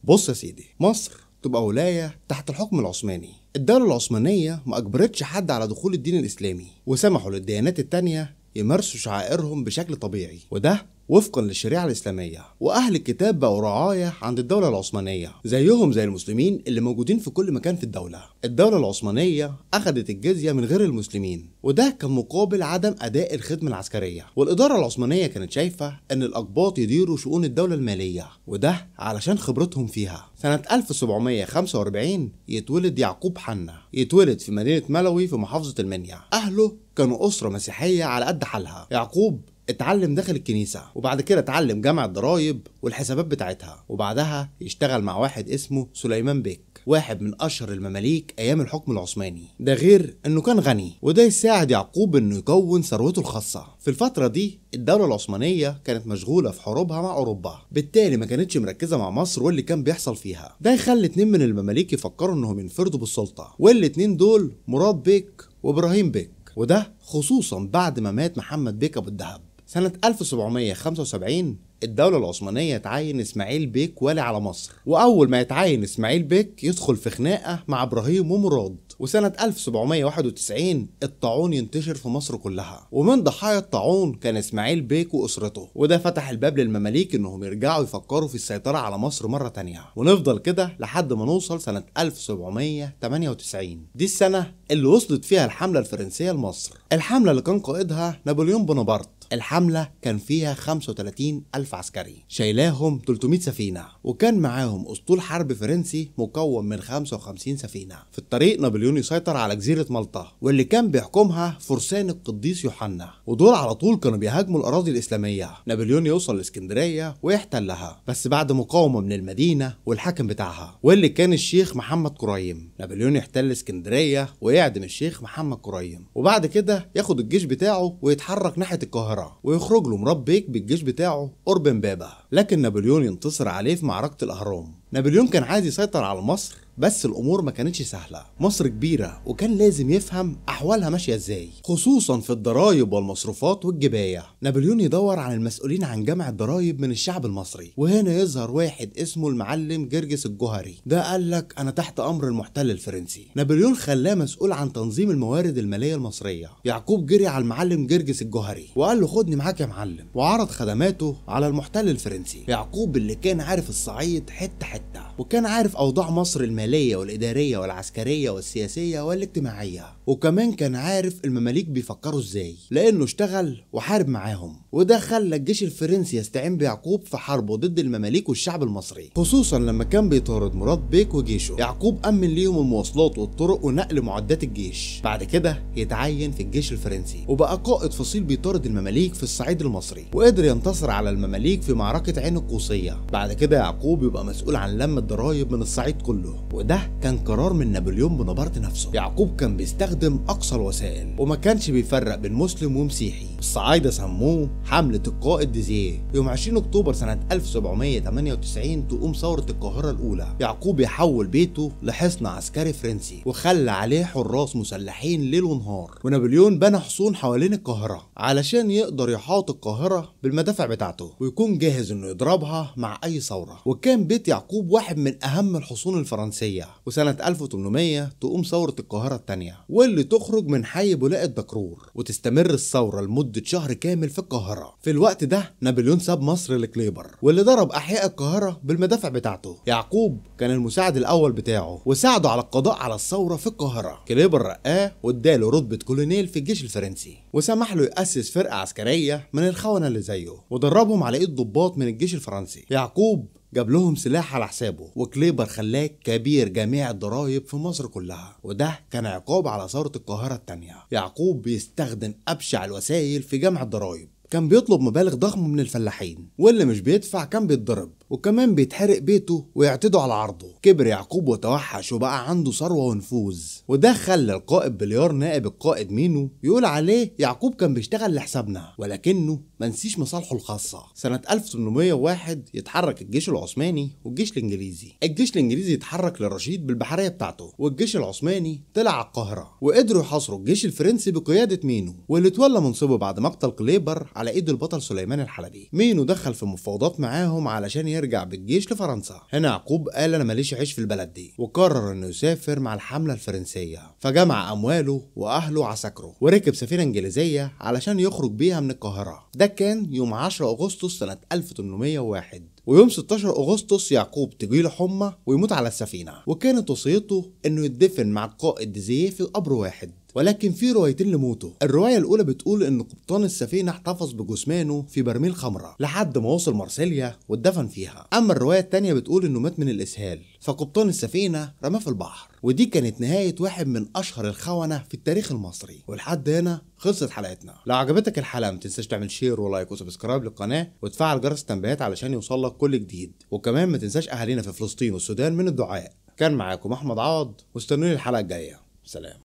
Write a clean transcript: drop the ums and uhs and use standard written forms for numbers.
بص يا سيدي، مصر تبقى ولاية تحت الحكم العثماني. الدولة العثمانية ما أجبرتش حد على دخول الدين الإسلامي، وسمحوا للديانات التانية يمارسوا شعائرهم بشكل طبيعي، وده وفقا للشريعة الإسلامية. وأهل الكتاب بقوا رعاية عند الدولة العثمانية زيهم زي المسلمين اللي موجودين في كل مكان في الدولة. الدولة العثمانية أخذت الجزية من غير المسلمين، وده كان مقابل عدم أداء الخدمة العسكرية. والإدارة العثمانية كانت شايفة أن الأقباط يديروا شؤون الدولة المالية، وده علشان خبرتهم فيها. سنة 1745 يتولد يعقوب حنا، يتولد في مدينة ملوي في محافظة المنيا. أهله كانوا أسرة مسيحية على قد حالها. يعقوب اتعلم داخل الكنيسة، وبعد كده اتعلم جمع الضرايب والحسابات بتاعتها، وبعدها يشتغل مع واحد اسمه سليمان بيك، واحد من اشهر المماليك ايام الحكم العثماني. ده غير انه كان غني، وده يساعد يعقوب انه يكون ثروته الخاصة. في الفترة دي الدولة العثمانية كانت مشغولة في حروبها مع اوروبا، بالتالي ما كانتش مركزة مع مصر واللي كان بيحصل فيها. ده يخلي اتنين من المماليك يفكروا انهم ينفردوا بالسلطة، والاتنين دول مراد بيك وابراهيم بيك، وده خصوصا بعد ما مات محمد بيك ابو الدهب. سنة 1775 الدولة العثمانية تعين اسماعيل بيك والي على مصر، وأول ما يتعين اسماعيل بيك يدخل في خناقة مع إبراهيم ومراد. وسنة 1791 الطاعون ينتشر في مصر كلها، ومن ضحايا الطاعون كان اسماعيل بيك وأسرته، وده فتح الباب للمماليك إنهم يرجعوا يفكروا في السيطرة على مصر مرة تانية. ونفضل كده لحد ما نوصل سنة 1798. دي السنة اللي وصلت فيها الحملة الفرنسية لمصر، الحملة اللي كان قائدها نابليون بونابرت. الحملة كان فيها 35 ألف عسكري شايلاهم 300 سفينة، وكان معاهم أسطول حرب فرنسي مكون من 55 سفينة. في الطريق نابليون يسيطر على جزيرة مالطا، واللي كان بيحكمها فرسان القديس يوحنا، ودول على طول كانوا بيهاجموا الأراضي الإسلامية. نابليون يوصل لإسكندرية ويحتلها، بس بعد مقاومة من المدينة والحاكم بتاعها واللي كان الشيخ محمد كريم. نابليون يحتل اسكندرية ويعدم الشيخ محمد كريم، وبعد كده ياخد الجيش بتاعه ويتحرك ناحية القاهرة، ويخرج له مراد بيك بالجيش بتاعه قرب امبابة. لكن نابليون ينتصر عليه في معركة الأهرام. نابليون كان عايز يسيطر على مصر، بس الامور ما كانتش سهله. مصر كبيره وكان لازم يفهم احوالها ماشيه ازاي، خصوصا في الضرايب والمصروفات والجبايه. نابليون يدور على المسؤولين عن جمع الضرايب من الشعب المصري، وهنا يظهر واحد اسمه المعلم جرجس الجوهري. ده قال لك انا تحت امر المحتل الفرنسي. نابليون خلاه مسؤول عن تنظيم الموارد الماليه المصريه. يعقوب جري على المعلم جرجس الجوهري وقال له خدني معاك يا معلم، وعرض خدماته على المحتل الفرنسي. يعقوب اللي كان عارف الصعيد حته حته، وكان عارف اوضاع مصر المالية والإدارية والعسكرية والسياسية والاجتماعية، وكمان كان عارف المماليك بيفكروا ازاي لأنه اشتغل وحارب معاهم. وده خلى الجيش الفرنسي يستعين بيعقوب في حربه ضد المماليك والشعب المصري، خصوصا لما كان بيطارد مراد بيك وجيشه. يعقوب أمن ليهم المواصلات والطرق ونقل معدات الجيش. بعد كده يتعين في الجيش الفرنسي وبقى قائد فصيل بيطارد المماليك في الصعيد المصري، وقدر ينتصر على المماليك في معركة عين القوسية. بعد كده يعقوب يبقى مسؤول عن لم الضرايب من الصعيد كله، وده كان قرار من نابليون بونابرت نفسه. يعقوب كان بيستخدم اقصى الوسائل وما كانش بيفرق بين مسلم ومسيحي. الصعايده سموه حمله القائد ديزيه. يوم 20 اكتوبر سنه 1798 تقوم ثوره القاهره الاولى. يعقوب يحول بيته لحصن عسكري فرنسي وخلى عليه حراس مسلحين ليل ونهار، ونابليون بنى حصون حوالين القاهره علشان يقدر يحاط القاهره بالمدافع بتاعته ويكون جاهز انه يضربها مع اي ثوره. وكان بيت يعقوب واحد من اهم الحصون الفرنسيه. وسنة 1800 تقوم ثورة القاهرة الثانية، واللي تخرج من حي بولاء الدكرور، وتستمر الثورة لمدة شهر كامل في القاهرة. في الوقت ده نابليون ساب مصر لكليبر، واللي ضرب أحياء القاهرة بالمدافع بتاعته. يعقوب كان المساعد الأول بتاعه وساعده على القضاء على الثورة في القاهرة. كليبر رقاه واداله رتبة كولونيل في الجيش الفرنسي، وسمح له يأسس فرقة عسكرية من الخونة اللي زيه، ودربهم على ايد ضباط من الجيش الفرنسي. يعقوب جاب لهم سلاح على حسابه، وكليبر خلاه كبير جميع الضرايب في مصر كلها، وده كان عقاب على ثورة القاهرة الثانية. يعقوب بيستخدم أبشع الوسائل في جمع الضرايب. كان بيطلب مبالغ ضخمة من الفلاحين، واللي مش بيدفع كان بيتضرب، وكمان بيتحرق بيته ويعتدوا على عرضه. كبر يعقوب وتوحش وبقى عنده ثروة ونفوذ، وده خلى القائد بليار نائب القائد مينو يقول عليه يعقوب كان بيشتغل لحسابنا، ولكنه منسيش مصالحه الخاصة. سنة 1801 يتحرك الجيش العثماني والجيش الانجليزي. الجيش الانجليزي يتحرك للرشيد بالبحرية بتاعته، والجيش العثماني طلع على القاهرة، وقدروا يحاصروا الجيش الفرنسي بقيادة مينو، واللي تولى منصبه بعد مقتل كليبر على ايد البطل سليمان الحلبي. مينو دخل في مفاوضات معاهم علشان يرجع بالجيش لفرنسا. هنا يعقوب قال انا ماليش عيش في البلد دي، وقرر انه يسافر مع الحملة الفرنسية. فجمع امواله واهله عساكره وركب سفينة انجليزية علشان يخرج بيها من القاهرة. ده كان يوم 10 اغسطس سنة 1801. ويوم 16 اغسطس يعقوب تجيله حمى ويموت على السفينة، وكانت وصيته انه يدفن مع القائد ديزيه في قبر واحد. ولكن في روايتين لموته. الرواية الأولى بتقول إن قبطان السفينة احتفظ بجثمانه في برميل خمرة لحد ما وصل مارسيليا واتدفن فيها. أما الرواية التانية بتقول إنه مات من الإسهال، فقبطان السفينة رماه في البحر. ودي كانت نهاية واحد من أشهر الخونة في التاريخ المصري. ولحد هنا خلصت حلقتنا. لو عجبتك الحلقة متنساش تعمل شير ولايك وسبسكرايب للقناة وتفعل جرس التنبيهات علشان يوصلك كل جديد. وكمان متنساش أهالينا في فلسطين والسودان من الدعاء. كان معاكم أحمد عوض، واستنوني الحلقة الجاية. سلام.